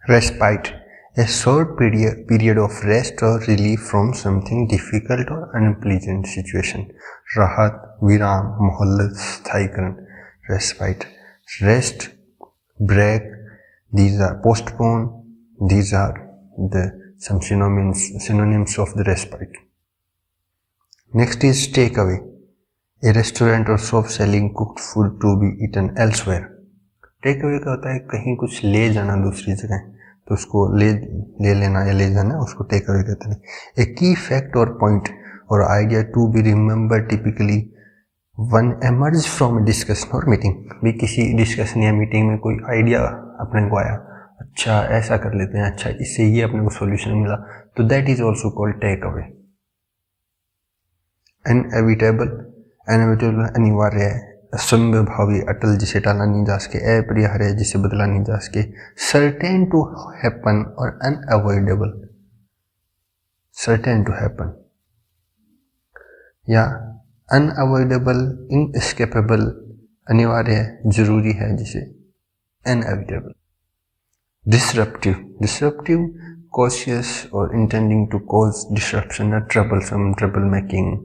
Respite, a short period of rest or relief from something difficult or unpleasant situation. राहत, विराम, मोहल्लत, स्थायीकरण. Respite, rest, break. These are postpone. These are some synonyms of the respite. Next is takeaway, a restaurant or shop selling cooked food to be eaten elsewhere. Takeaway का होता है कहीं कुछ ले जाना दूसरी जगह, तो उसको ले लेना या ले जाना, उसको टेकअवे कहते हैं. ए की फैक्ट और पॉइंट और idea to be remember typically one emerge from discussion और मीटिंग. भी किसी डिस्कशन या मीटिंग में कोई आइडिया अपने को आया, अच्छा ऐसा कर लेते हैं, अच्छा इससे ये अपने को सॉल्यूशन मिला, तो that is also called take away. Inevitable अनिवार्य है. असंभावी अटल जिसे टाला नहीं जा सके. अपरिहार्य जिसे बदला नहीं जा सके. सर्टेन टू हैपन और अनअवॉइडेबल. सर्टेन टू हैपन या अनअवॉइडेबल, इनएस्केपेबल, अनिवार्य, जरूरी है जिसे अनएविटेबल. डिसरप्टिव, कॉशियस और इंटेंडिंग टू कॉज डिसरप्शन और ट्रबल मेकिंग.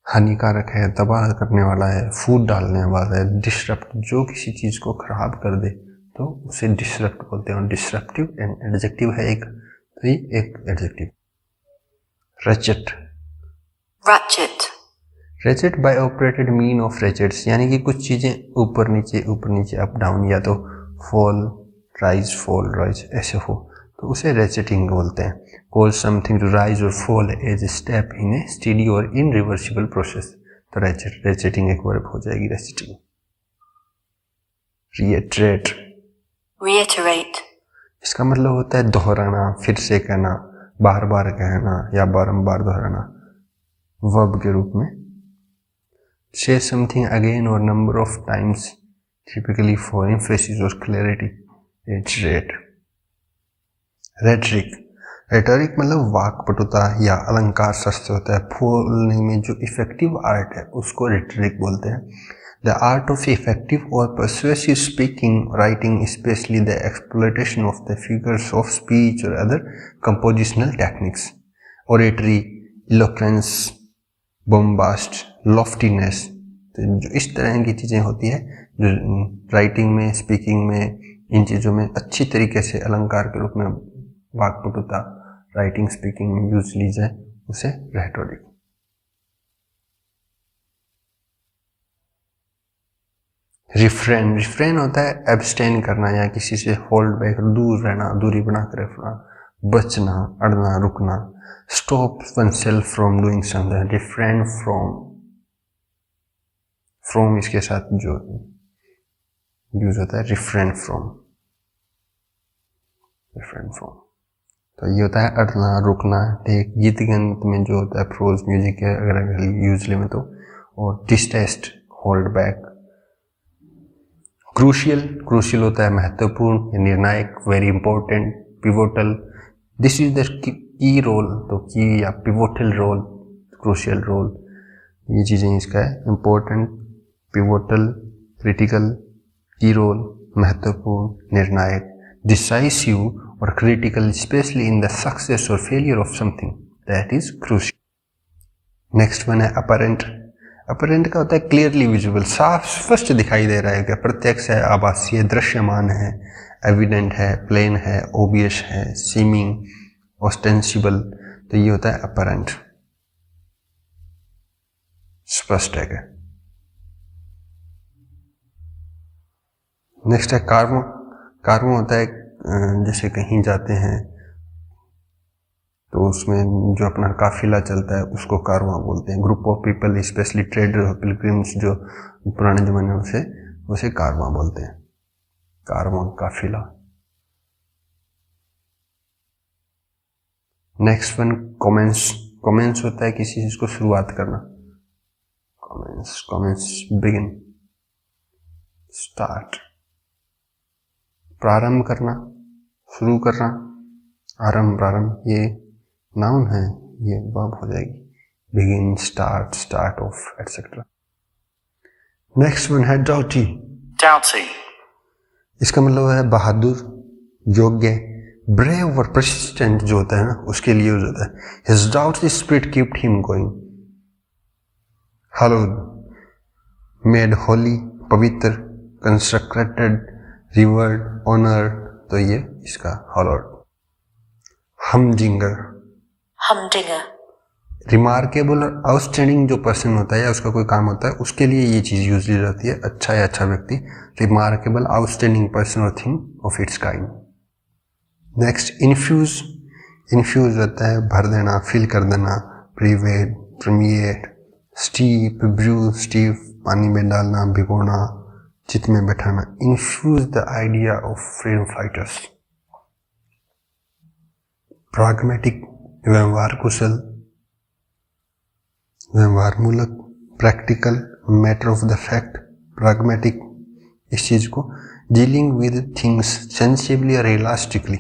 हानिकारक है, तबाह करने वाला है, फूट डालने वाला है. डिसरप्ट, जो किसी चीज को खराब कर दे तो उसे डिसरप्ट बोलते हैं. डिसरप्टिव एडजेक्टिव है एक, तो एक adjective. Ratchet by operated mean of ratchets, यानी कि कुछ चीजें ऊपर नीचे अप डाउन, या तो फॉल राइज ऐसे हो, तो उसे रेचेटिंग बोलते हैं. Cause something to rise or fall as a step in a steady or irreversible process. तो रेचेटिंग एक वर्ब हो जाएगी. रेचेटिंग. Reiterate, इसका मतलब होता है दोहराना, फिर से कहना, बार बार कहना या बारंबार दोहराना, वर्ब के रूप में. Say something again or number of times, typically for emphasis or clarity. Reiterate. Rhetoric मतलब वाक्पटुता या अलंकार शास्त्र होता है. बोलने में जो इफेक्टिव आर्ट है उसको रेटोरिक बोलते हैं. द आर्ट ऑफ इफेक्टिव और persuasive speaking, writing, specially the exploitation of the figures of speech और अदर कंपोजिशनल टेक्निक्स. ओरेटरी, इलोक्वेंस, बॉम्बास्ट, लॉफ्टीनेस, जो इस तरह की चीज़ें होती है जो राइटिंग में, स्पीकिंग में, इन चीज़ों में अच्छी तरीके से अलंकार के रूप में वाक्पटुता राइटिंग स्पीकिंग में यूज ली जाए, उसे रेटोरिक. रिफ्रेन होता है एब्सटेन करना या किसी से होल्ड बैक, दूर रहना, दूरी बनाकर रखना, बचना, अड़ना, रुकना. Stop oneself from doing something. Refrain from इसके साथ जो यूज होता है रिफ्रेन फ्रॉम. तो ये होता है अड़ना, रुकना. एक गीत गंत में जो होता है प्रोज म्यूजिक है अगर यूजली में तो. और डिस्टेस्ट, होल्ड बैक. क्रूशियल होता है महत्वपूर्ण, निर्णायक, very important. Pivotal, this is the key role, तो की या पिवोटल रोल, क्रूशियल रोल, ये चीजें इसका है. Important, pivotal, critical, key role, महत्वपूर्ण, निर्णायक. डिसाइसिव और critical, specially in the success और failure of something, that is crucial. Next one है अपरेंट. अपरेंट का होता है क्लियरली विजुअल, साफ स्पष्ट दिखाई दे रहा है. क्या प्रत्यक्ष है, आभासीय, दृश्यमान है, एविडेंट है, प्लेन है, ओबियस है, सीमिंग, ऑस्टेंसिबल. तो ये होता है अपरेंट, स्पष्ट है. नेक्स्ट है कार्मो होता है जैसे कहीं जाते हैं तो उसमें जो अपना काफिला चलता है उसको कारवां बोलते हैं. Group of people, specially trader, pilgrims, जो पुराने जमाने में उसे कारवां बोलते हैं. कारवां, काफिला. नेक्स्ट वन कमेंस होता है किसी चीज को शुरुआत करना. Commence, begin, start. प्रारंभ करना, शुरू करना, प्रारंभ, ये नाउन है, ये वर्ब हो जाएगी. Begin, start of, etcetera. Next one है डाउटी. इसका मतलब है बहादुर, योग्य, ब्रेव और परसिस्टेंट जो होता है ना, उसके लिए यूज होता है. His doubt spirit kept him going. Hallowed, made holy, पवित्र, कंस्ट्रक्टेड, रिवर्ड, ऑनर. तो ये इसका हॉलोड. हमजिंगर, रिमार्केबल और आउटस्टैंडिंग जो पर्सन होता है या उसका कोई काम होता है उसके लिए ये चीज़ यूज ली जाती है. अच्छा या अच्छा व्यक्ति, रिमार्केबल, आउटस्टैंडिंग पर्सन और thing of its kind. Next, infuse. Infuse होता है भर देना, फिल कर देना. Pervade, permeate, steep, brew, stew, पानी में डालना, भिगोना, चित में बैठाना. Infuse the idea of freedom fighters. Pragmatic, व्यवहार कुशल, व्यवहार मूलक. Practical, matter of the fact. Pragmatic, इस चीज को डीलिंग विद थिंग्स सेंसिबली और realistically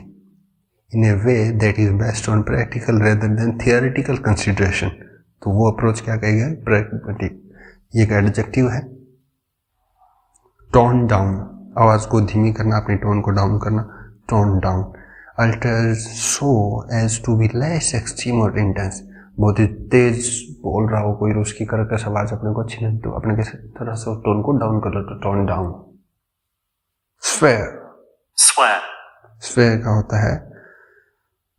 in a way that is based on practical rather then theoretical consideration. तो वो अप्रोच क्या कहेगा? प्रैग्मेटिक. ये एक एडजेक्टिव है. टोन डाउन, आवाज को धीमी करना, अपने टोन को डाउन करना. Tone down. Alter so as to be less extreme और इंटेंस. बहुत ही तेज बोल रहा हो कोई, उसकी कर्कश आवाज अपने को अच्छी नहीं, तो अपने किसी तरह से टोन को डाउन कर लो, तो टोन डाउन. स्वेयर. स्वेयर का होता है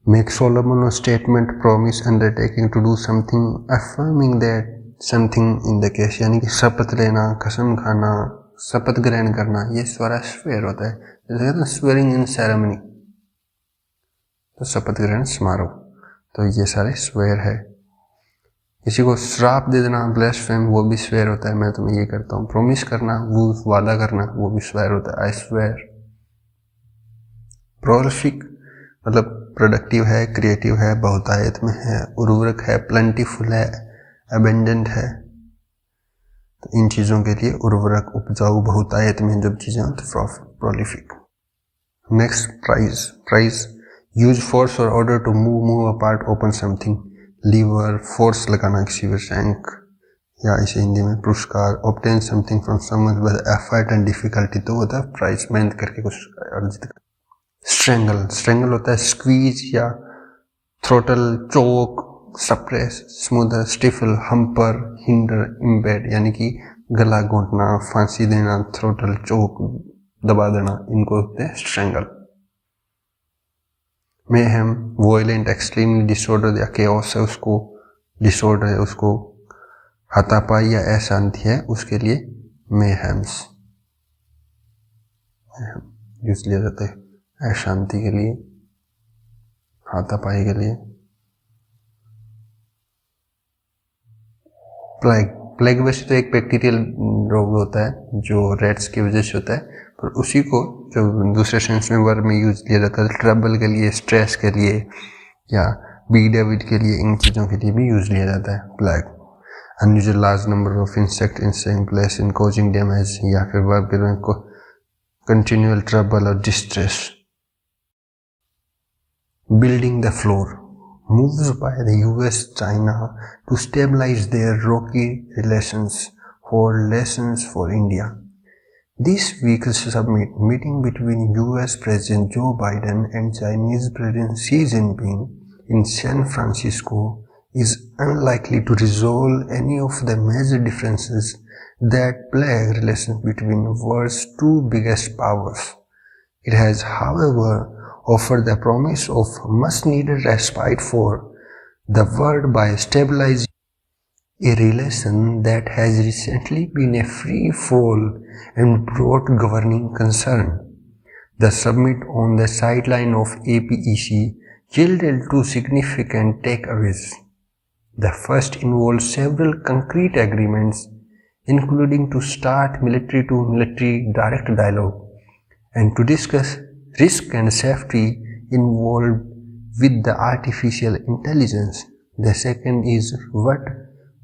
make solemn statement, promise, undertaking to do something, affirming that something in the case. यानी कि शपथ लेना, कसम खाना, शपथ ग्रहण करना, ये सारा स्वेयर होता है. जैसे कहते हैं स्वेरिंग इन सेरेमनी, तो शपथ ग्रहण समारोह. तो ये सारे स्वेयर है. किसी को श्राप दे देना, ब्लेस्फेम, वो भी स्वेयर होता है, मैं तुम्हें ये करता हूँ. प्रोमिस करना, वो वादा करना, वो भी स्वेयर होता है, आई स्वेयर. प्रोलिफिक मतलब प्रोडक्टिव है, क्रिएटिव है, बहुतायत में है, उर्वरक है, प्लेंटीफुल है, अबेंडेंट है. तो इन चीज़ों के लिए उर्वरक, उपजाऊ, बहुतायत में जब चीज़ें हों तो prolific. Next, prise. Prise use force और order to move apart, open something. Lever, force लगाना किसी पर, रैंक, या इसे हिंदी में पुरस्कार. Obtain something from someone with effort and difficulty, तो होता है प्राइज, मेहनत करके कुछ अर्जित कर. स्ट्रेंगल. स्ट्रेंगल होता है स्क्वीज या throttle, choke, suppress, smoother, stifle, hamper, hinder, embed. यानी कि गला घोंटना, फांसी देना, थ्रोटल, चोक, दबा देना, इनको होते हैं strangle. Mayhem, violent, extremely disorder या केओस है, उसको डिसऑर्डर है, उसको हाथापाई या अशांति है, उसके लिए मेहम्स यूज लिया जाता है. अशांति के लिए, हाथापाई के लिए. प्लेग. प्लेग वैसे तो एक बैक्टीरियल रोग होता है जो रेट्स की वजह से होता है, पर उसी को जो दूसरे सेंस में वर्ड में यूज लिया जाता है ट्रबल के लिए, स्ट्रेस के लिए या बी डेविड के लिए, इन चीज़ों के लिए भी यूज लिया जाता है plague. Unusual large number of insect in same place in causing damage, या फिर वर्ब को कंटिन्यूअल ट्रबल और distress. Building the floor. Moves by the US-China to stabilize their rocky relations hold lessons for India. This week's summit meeting between US President Joe Biden and Chinese President Xi Jinping in San Francisco is unlikely to resolve any of the major differences that plague relations between the world's two biggest powers. It has, however, offered the promise of much-needed respite for the world by stabilizing a relation that has recently been a free fall and brought governing concern. The summit on the sideline of APEC yielded two significant takeaways. The first involved several concrete agreements, including to start military-to-military direct dialogue and to discuss risk and safety involved with the artificial intelligence. The second is what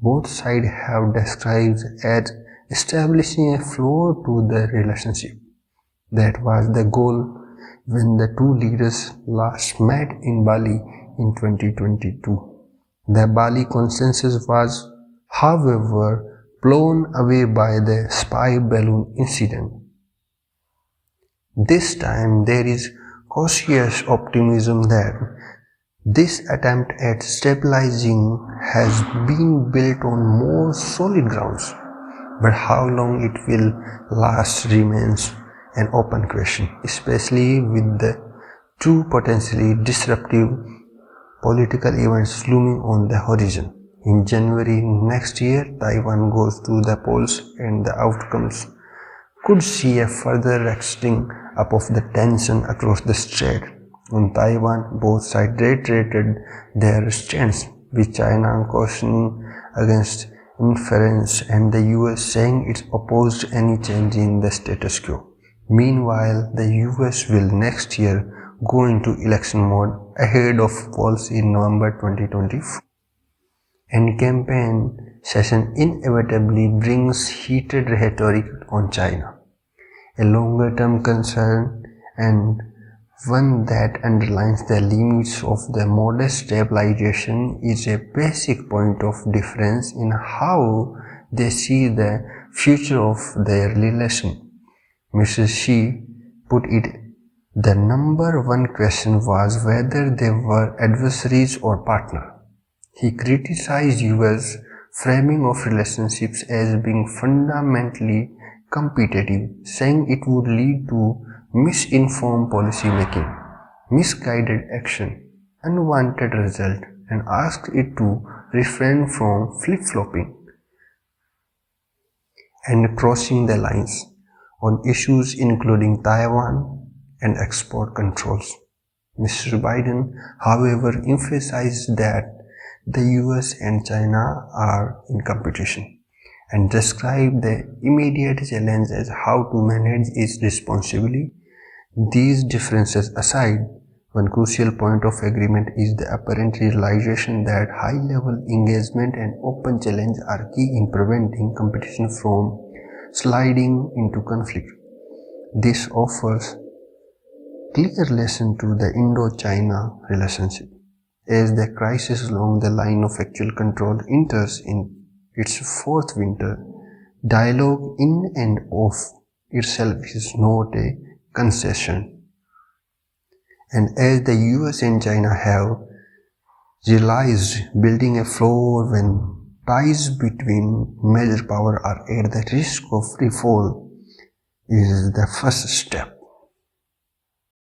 both sides have described as establishing a floor to the relationship. That was the goal when the two leaders last met in Bali in 2022. The Bali consensus was, however, blown away by the spy balloon incident. This time there is cautious optimism that this attempt at stabilizing has been built on more solid grounds, but how long it will last remains an open question, especially with the two potentially disruptive political events looming on the horizon. In January next year, Taiwan goes to the polls and the outcomes could see a further ratcheting up of the tension across the strait. On Taiwan, both sides reiterated their stance, with China cautioning against interference and the US saying it opposed any change in the status quo. Meanwhile, the US will next year go into election mode ahead of polls in November 2024. And campaign session inevitably brings heated rhetoric on China, a longer-term concern and one that underlines the limits of the modest stabilization is a basic point of difference in how they see the future of their relation. Mrs. Xi put it, the number one question was whether they were adversaries or partners. He criticized US framing of relationships as being fundamentally competitive, saying it would lead to misinformed policy making, misguided action, unwanted result, and asked it to refrain from flip-flopping and crossing the lines on issues including Taiwan and export controls. Mr. Biden, however, emphasized that the US and China are in competition and described the immediate challenge as how to manage it responsibly. These differences aside, one crucial point of agreement is the apparent realization that high-level engagement and open challenge are key in preventing competition from sliding into conflict. This offers clear lesson to the Indo-China relationship. As the crisis along the line of actual control enters in its fourth winter, dialogue in and of itself is not a concession. And as the US and China have realized, building a floor when ties between major powers are at the risk of free fall is the first step.